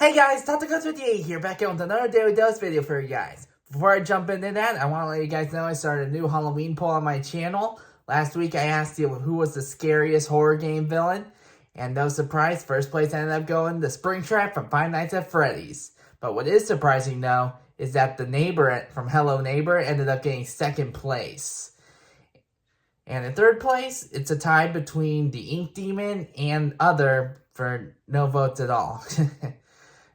Hey guys, Tacticals58 here, back in with another Daily Dose video for you guys. Before I jump into that, I want to let you guys know I started a new Halloween poll on my channel. Last week I asked you who was the scariest horror game villain, and no surprise, first place ended up going to Springtrap from Five Nights at Freddy's. But what is surprising though, is that the neighbor from Hello Neighbor ended up getting second place. And in third place, it's a tie between the Ink Demon and Other for no votes at all.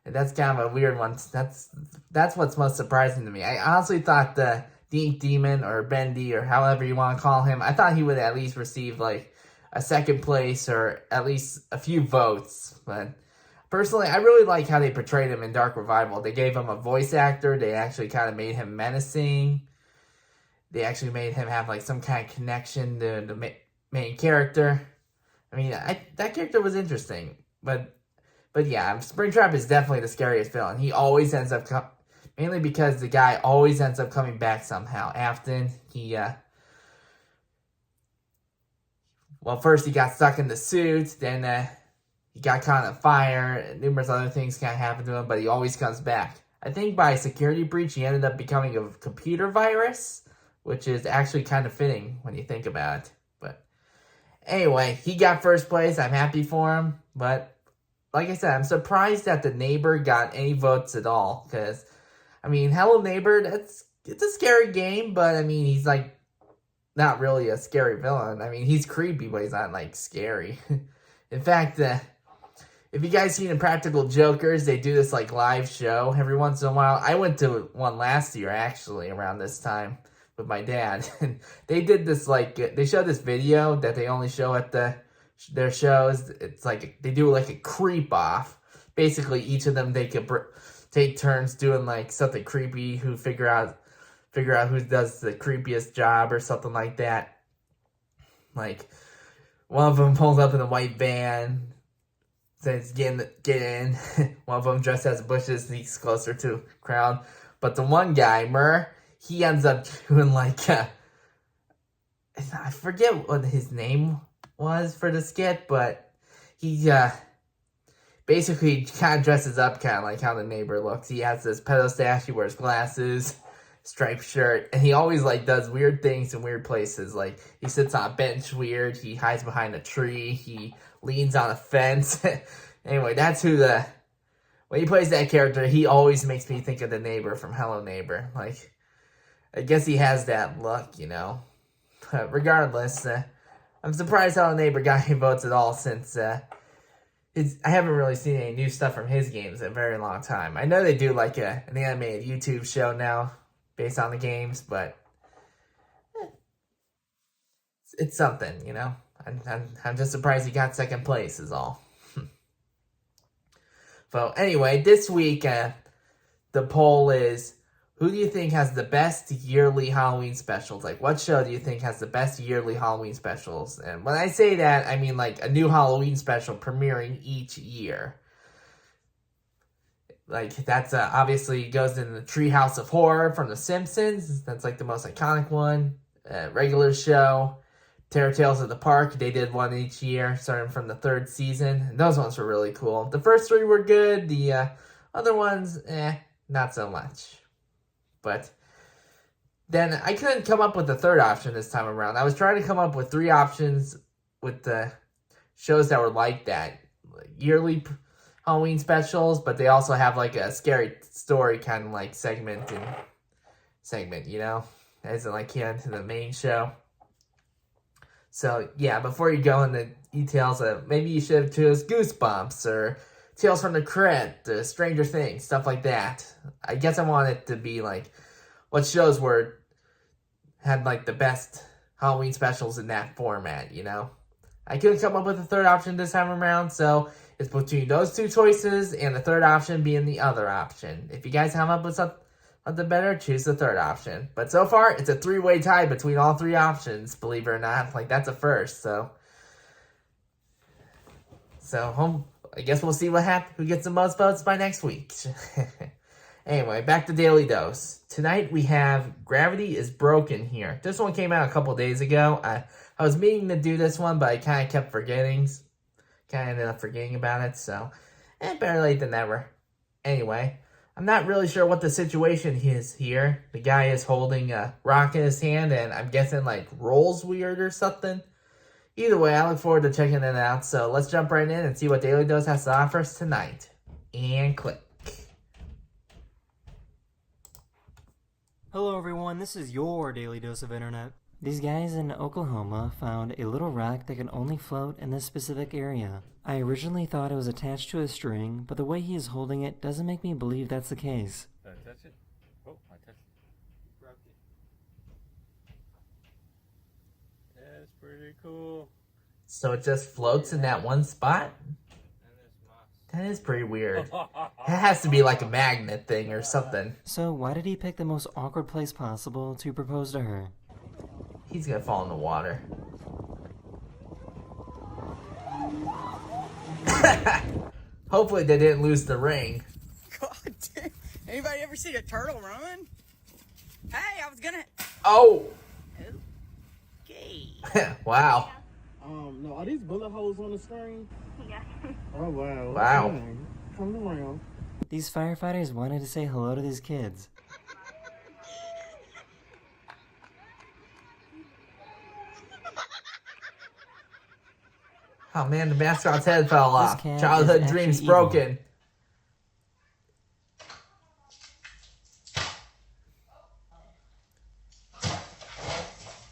And that's kind of a weird one. That's what's most surprising to me. I honestly thought the Ink Demon or Bendy or however you want to call him, I thought he would at least receive like a second place or at least a few votes. But personally, I really like how they portrayed him in Dark Revival. They gave him a voice actor. They actually kind of made him menacing. They actually made him have like some kind of connection to the main character. I mean, that character was interesting, but yeah, Springtrap is definitely the scariest villain. He always ends up, mainly because the guy always ends up coming back somehow. Afton, well, first he got stuck in the suit, then he got caught on fire, and numerous other things kind of happened to him, but he always comes back. I think by security breach, he ended up becoming a computer virus, which is actually kind of fitting when you think about it. But anyway, he got first place. I'm happy for him, but like I said, I'm surprised that the neighbor got any votes at all. Because, I mean, Hello Neighbor, it's a scary game. But, I mean, he's, like, not really a scary villain. I mean, he's creepy, but he's not, like, scary. In fact, if you guys seen Impractical Jokers, they do this, like, live show every once in a while. I went to one last year, actually, around this time with my dad. And they did this, like, they showed this video that they only show at their shows. It's like they do like a creep off. Basically, each of them they could take turns doing like something creepy. Who figure out who does the creepiest job or something like that. Like one of them pulls up in a white van, says get in. One of them dressed as bushes sneaks closer to the crowd. But the one guy, Murr, he ends up doing like I forget what his name was for the skit, but he basically kind of dresses up kind of like how the neighbor looks. He has this pedo stash, he wears glasses, striped shirt, and he always like does weird things in weird places. Like he sits on a bench weird, he hides behind a tree, he leans on a fence. Anyway, that's when he plays that character, he always makes me think of the neighbor from Hello Neighbor. Like, I guess he has that look, you know. But regardless, I'm surprised Hello Neighbor got any votes at all since I haven't really seen any new stuff from his games in a very long time. I know they do like an animated YouTube show now based on the games, but it's something, you know. I'm just surprised he got second place is all. So anyway, this week the poll is, who do you think has the best yearly Halloween specials? Like, what show do you think has the best yearly Halloween specials? And when I say that, I mean, like, a new Halloween special premiering each year. Like, that's obviously goes in the Treehouse of Horror from The Simpsons. That's, like, the most iconic one. Regular show. Terror Tales of the Park. They did one each year, starting from the third season. And those ones were really cool. The first three were good. The other ones, not so much. But then I couldn't come up with a third option this time around. I was trying to come up with three options with the shows that were like that. Like yearly Halloween specials, but they also have like a scary story kind of like segment, you know? As in like into the main show. So yeah, before you go into details, maybe you should have chosen Goosebumps or Tales from the Crypt, Stranger Things, stuff like that. I guess I want it to be like what shows had like the best Halloween specials in that format, you know? I couldn't come up with a third option this time around, so it's between those two choices and the third option being the other option. If you guys come up with something better, choose the third option. But so far, it's a three-way tie between all three options, believe it or not. Like, that's a first, so I guess we'll see who gets the most votes by next week. Anyway, back to Daily Dose. Tonight we have Gravity is Broken here. This one came out a couple days ago. I was meaning to do this one, but I kind of kept forgetting. Kind of ended up forgetting about it, so better late than never. Anyway, I'm not really sure what the situation is here. The guy is holding a rock in his hand, and I'm guessing like rolls weird or something. Either way, I look forward to checking it out. So let's jump right in and see what Daily Dose has to offer us tonight. And click. Hello everyone, this is your Daily Dose of Internet. These guys in Oklahoma found a little rock that can only float in this specific area. I originally thought it was attached to a string, but the way he is holding it doesn't make me believe that's the case. Did I touch it? Oh, I touched it. Broke it. That's pretty cool. So it just floats in that one spot? That is pretty weird. It has to be like a magnet thing or something. So why did he pick the most awkward place possible to propose to her? He's gonna fall in the water. Hopefully they didn't lose the ring. God damn. Anybody ever seen a turtle run? Hey, I was gonna... Oh! Okay. Wow. No, are these bullet holes on the screen? Yeah. Oh, wow. Wow. Okay. Come around. These firefighters wanted to say hello to these kids. Oh man, the mascot's head fell off. cat Childhood is dreams actually broken.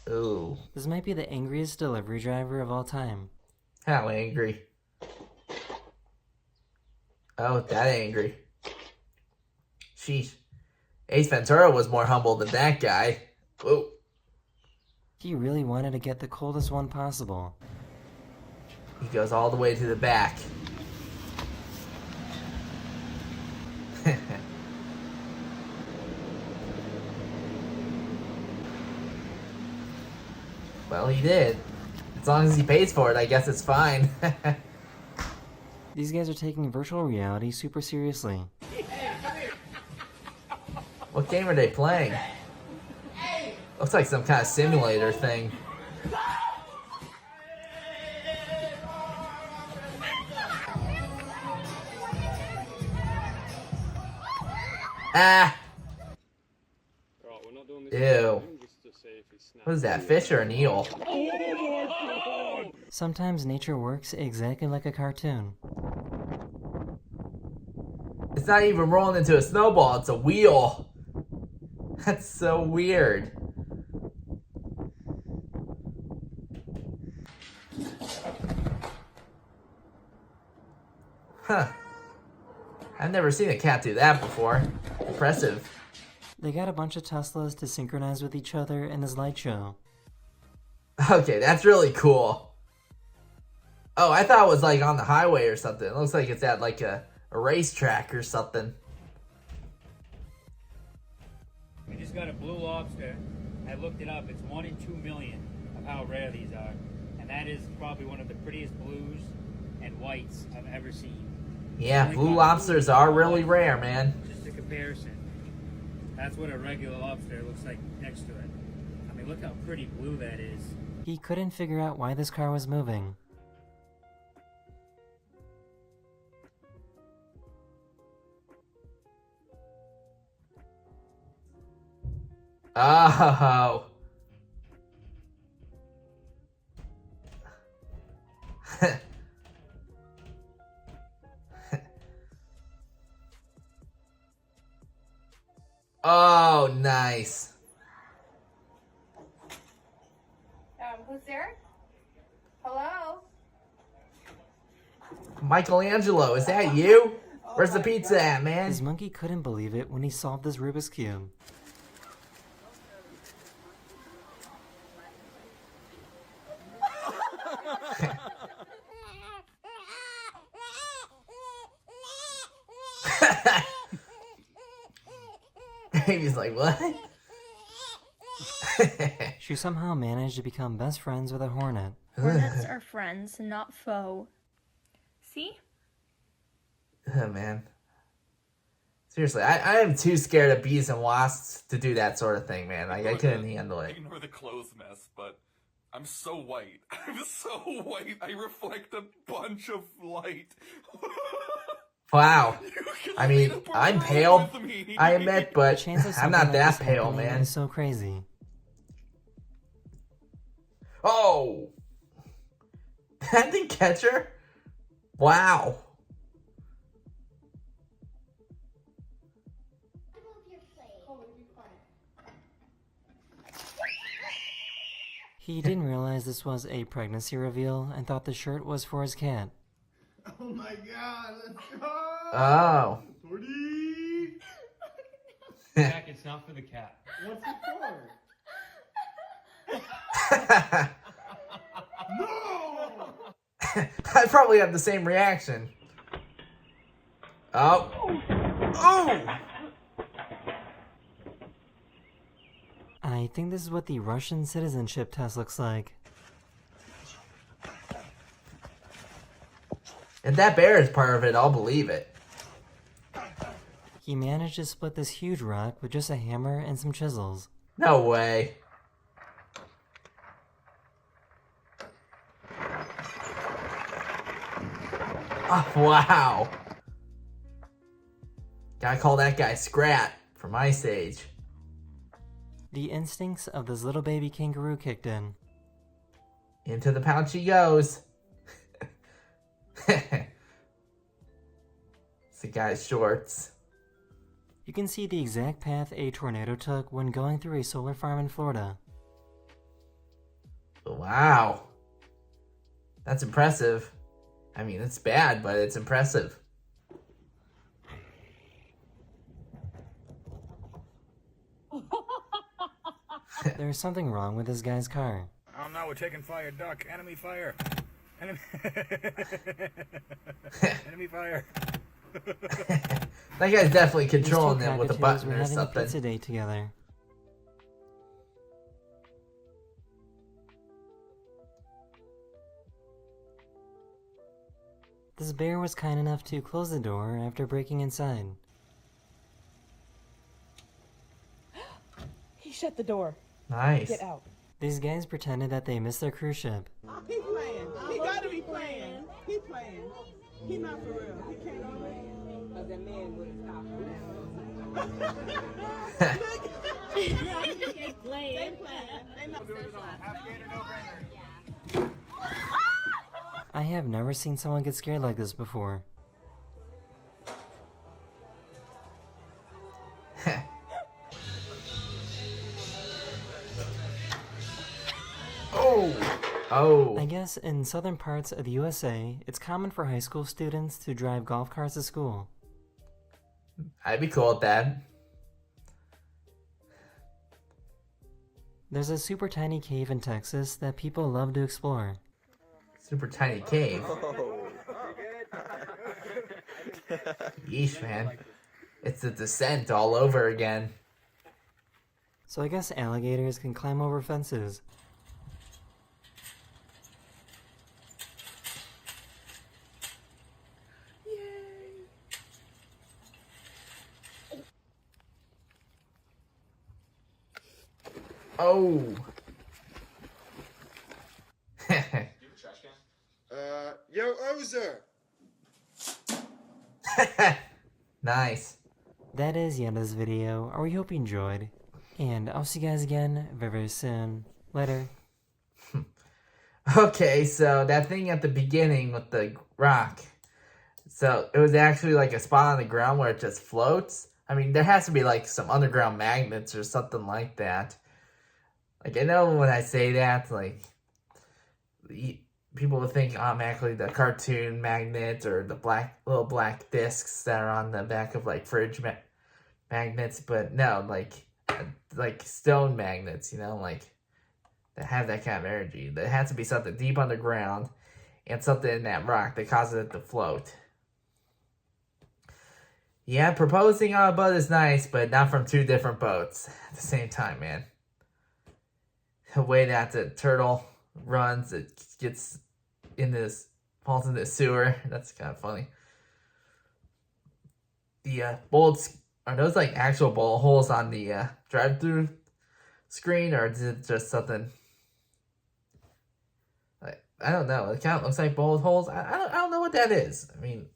Ooh. This might be the angriest delivery driver of all time. How angry. Oh, that angry. Sheesh. Ace Ventura was more humble than that guy. Whoa. He really wanted to get the coldest one possible. He goes all the way to the back. Well, he did. As long as he pays for it, I guess it's fine. These guys are taking virtual reality super seriously. What game are they playing? Looks like some kind of simulator thing. Ah! Ew. What is that, fish or an eel? Sometimes nature works exactly like a cartoon. It's not even rolling into a snowball, it's a wheel. That's so weird. Huh. I've never seen a cat do that before. Impressive. They got a bunch of Teslas to synchronize with each other in this light show. Okay, that's really cool. Oh, I thought it was like on the highway or something. It looks like it's at like a racetrack or something. We just got a Blue Lobster. I looked it up. It's 1 in 2 million of how rare these are. And that is probably one of the prettiest blues and whites I've ever seen. Yeah, blue lobsters are really rare, man. Just a comparison. That's what a regular lobster looks like next to it. I mean, look how pretty blue that is. He couldn't figure out why this car was moving. Oh. Oh, nice. Who's there? Hello? Michelangelo, is that you? Where's the pizza at, man? His monkey couldn't believe it when he solved this Rubik's Cube. He's like, what? She somehow managed to become best friends with a hornet. Hornets are friends, not foe. See? Oh, man. Seriously, I am too scared of bees and wasps to do that sort of thing, man. Like, I couldn't handle it. Ignore the clothes mess, but I'm so white. I'm so white. I reflect a bunch of light. Wow. You I mean, made a I'm world pale, with me. I admit, The but chance of I'm something not like that this pale, happening man. is so crazy. Oh! That didn't catch her? Wow. He didn't realize this was a pregnancy reveal and thought the shirt was for his cat. Oh my god, let's go! Oh. 40! Jack, it's not for the cat. What's it for? No! I probably have the same reaction. Oh. Oh! I think this is what the Russian citizenship test looks like. If that bear is part of it, I'll believe it. He managed to split this huge rock with just a hammer and some chisels. No way. Oh, wow. Gotta call that guy Scrat from Ice Age. The instincts of this little baby kangaroo kicked in. Into the pouch he goes. It's the guy's shorts. You can see the exact path a tornado took when going through a solar farm in Florida. Wow. That's impressive. I mean, it's bad, but it's impressive. There's something wrong with this guy's car. Oh no, we're taking fire. Duck. Enemy fire. Enemy, Enemy fire. That guy's definitely These two controlling them with a cockatoos button were or having a pizza something. date together. This bear was kind enough to close the door after breaking inside. He shut the door. Nice. Get out. These guys pretended that they missed their cruise ship. He playing. He gotta be playing. He playing. He not for real. He can't be playing. But that man would have stopped. They playing. They not I have never seen someone get scared like this before. Oh. Oh. I guess in southern parts of the USA, it's common for high school students to drive golf carts to school. I'd be cool with that. There's a super tiny cave in Texas that people love to explore. Super tiny cave. Yeesh, man. It's the descent all over again. So I guess alligators can climb over fences. Oh. Yo, Ozer! Nice. That is the end of this video. I hope you enjoyed. And I'll see you guys again very, very soon. Later. Okay, so that thing at the beginning with the rock. So it was actually like a spot on the ground where it just floats. I mean, there has to be like some underground magnets or something like that. Like, I know when I say that, like, people will think automatically the cartoon magnets or the little black discs that are on the back of like fridge magnets, but no, like stone magnets, you know, like that have that kind of energy. There has to be something deep underground and something in that rock that causes it to float. Yeah, proposing on a boat is nice, but not from two different boats at the same time, man. The way that the turtle runs, it gets falls into the sewer. That's kind of funny. The bullets, are those like actual bullet holes on the drive-through screen, or is it just something? I don't know. It kind of looks like bullet holes. I don't know what that is. I mean,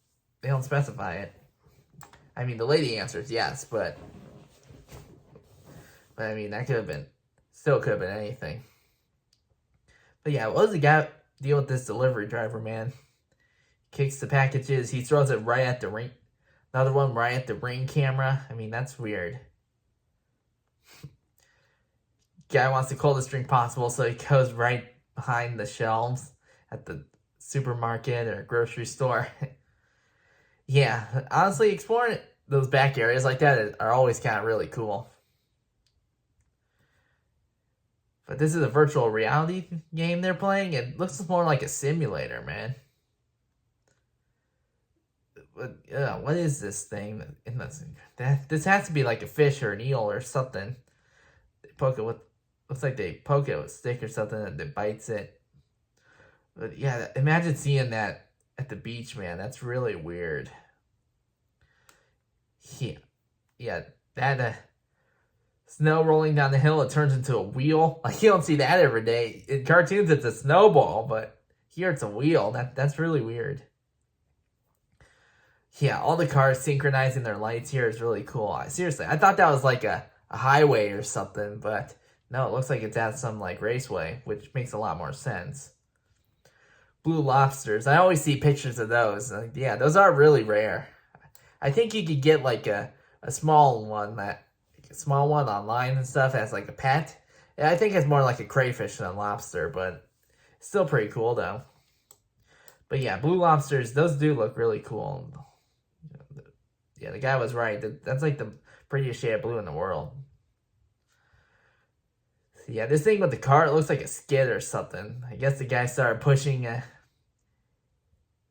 They don't specify it. I mean, the lady answers yes, but I mean, that could have been, still could have been anything. But yeah, what does the guy deal with this delivery driver, man? Kicks the packages, he throws it right at the ring. Another one right at the ring camera. I mean, that's weird. Guy wants the coldest drink possible, so he goes right behind the shelves at the supermarket or grocery store. Yeah, honestly, exploring those back areas like that are always kind of really cool. But this is a virtual reality game they're playing. It looks more like a simulator, man. But, what is this thing? This has to be like a fish or an eel or something. They poke it with, looks like they poke it with a stick or something and it bites it. But yeah, imagine seeing that at the beach, man. That's really weird. Yeah, that snow rolling down the hill, it turns into a wheel. Like, you don't see that every day. In cartoons, it's a snowball, but here it's a wheel. That's really weird. Yeah, all the cars synchronizing their lights here is really cool. Seriously, I thought that was like a highway or something, but no, it looks like it's at some like raceway, which makes a lot more sense. Blue lobsters. I always see pictures of those. Yeah, those are really rare. I think you could get like a small one online and stuff as like a pet. Yeah, I think it's more like a crayfish than a lobster, but still pretty cool though. But yeah, blue lobsters, those do look really cool. Yeah, the guy was right. That's like the prettiest shade of blue in the world. So yeah, this thing with the car, it looks like a skid or something. I guess the guy started pushing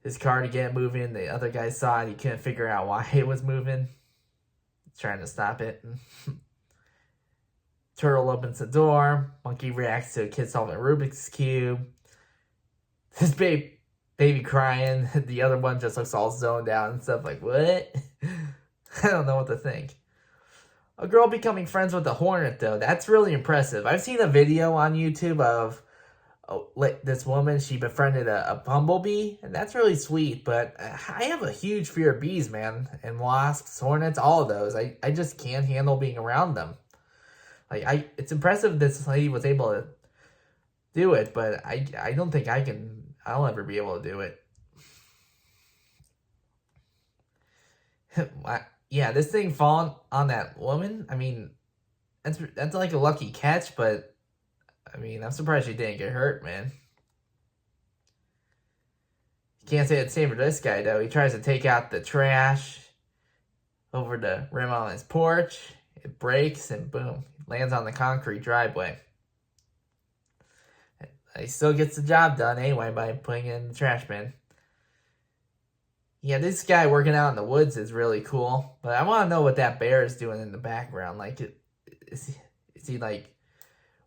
his car to get it moving. The other guy saw it. He couldn't figure out why it was moving. Trying to stop it. Turtle opens the door. Monkey reacts to a kid solving Rubik's Cube. This baby crying. The other one just looks all zoned out and stuff like, what? I don't know what to think. A girl becoming friends with a hornet, though. That's really impressive. I've seen a video on YouTube of this woman. She befriended a bumblebee, and that's really sweet. But I have a huge fear of bees, man. And wasps, hornets, all of those. I just can't handle being around them. Like, it's impressive this lady was able to do it, but I don't think I'll ever be able to do it. Yeah, this thing falling on that woman, I mean, that's like a lucky catch, but I mean, I'm surprised she didn't get hurt, man. Can't say it's the same for this guy, though. He tries to take out the trash over the rim on his porch. It breaks, and boom, lands on the concrete driveway. He still gets the job done anyway by putting it in the trash bin. Yeah, this guy working out in the woods is really cool. But I want to know what that bear is doing in the background. Like, is he like,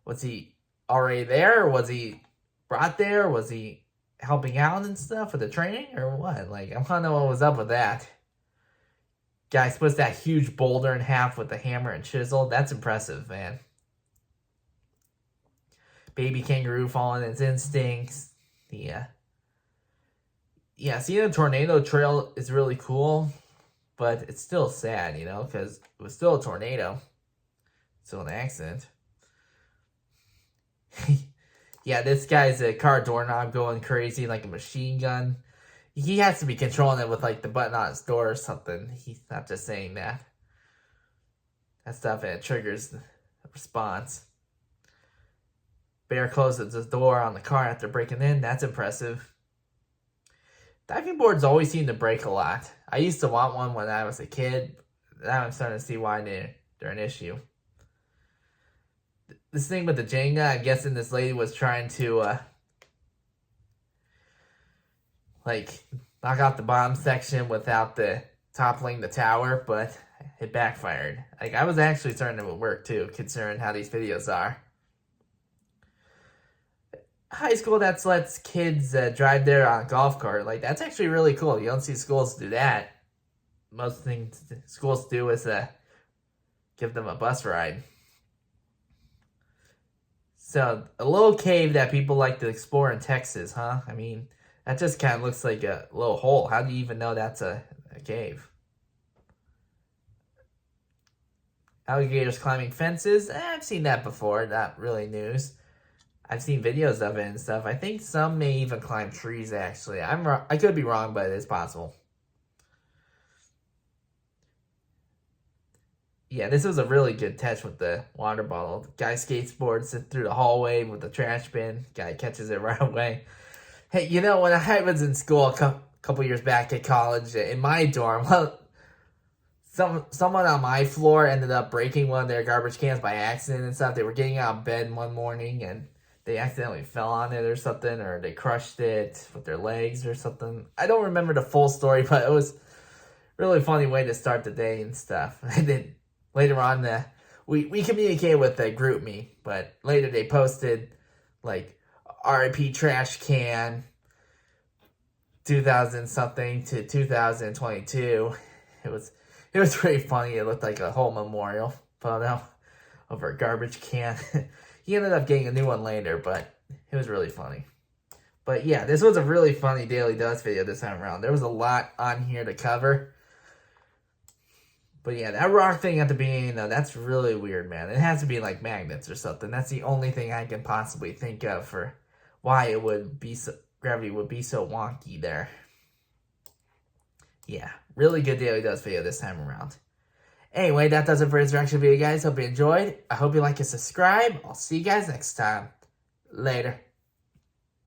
was he already there? Or was he brought there? Was he helping out and stuff with the training? Or what? Like, I want to know what was up with that. Guy splits that huge boulder in half with the hammer and chisel. That's impressive, man. Baby kangaroo following its instincts. Yeah, seeing a tornado trail is really cool, but it's still sad, you know, because it was still a tornado. Still an accident. Yeah, this guy's a car doorknob going crazy like a machine gun. He has to be controlling it with like the button on his door or something. He's not just saying that. That stuff, it triggers the response. Bear closes the door on the car after breaking in. That's impressive. Diving boards always seem to break a lot. I used to want one when I was a kid. Now I'm starting to see why they're an issue. This thing with the Jenga, I'm guessing this lady was trying to like knock out the bottom section without the toppling the tower, but it backfired. Like, I was actually starting to work too, considering how these videos are. High school that lets kids drive there on a golf cart. Like, that's actually really cool. You don't see schools do that. Most things schools do is give them a bus ride. So, a little cave that people like to explore in Texas, huh? I mean, that just kind of looks like a little hole. How do you even know that's a a cave. Alligators climbing fences. I've seen that before. Not really news. I've seen videos of it and stuff. I think some may even climb trees, actually. I could be wrong, but it's possible. Yeah, this was a really good catch with the water bottle. Guy skateboards through the hallway with the trash bin. Guy catches it right away. Hey, you know, when I was in school a couple years back at college, in my dorm, well, someone on my floor ended up breaking one of their garbage cans by accident and stuff. They were getting out of bed one morning and they accidentally fell on it or something, or they crushed it with their legs or something. I don't remember the full story, but it was a really funny way to start the day and stuff. And then later on, we communicated with the group me, but later they posted like RIP trash can 2000 something to 2022. It was pretty funny. It looked like a whole memorial photo of our garbage can. He ended up getting a new one later, but it was really funny. But yeah, this was a really funny Daily Dust video this time around. There was a lot on here to cover. But yeah, that rock thing at the beginning, though, that's really weird, man. It has to be like magnets or something. That's the only thing I can possibly think of for why it would be gravity would be so wonky there. Yeah, really good Daily Dust video this time around. Anyway, that does it for this reaction video, guys. Hope you enjoyed. I hope you like and subscribe. I'll see you guys next time. Later.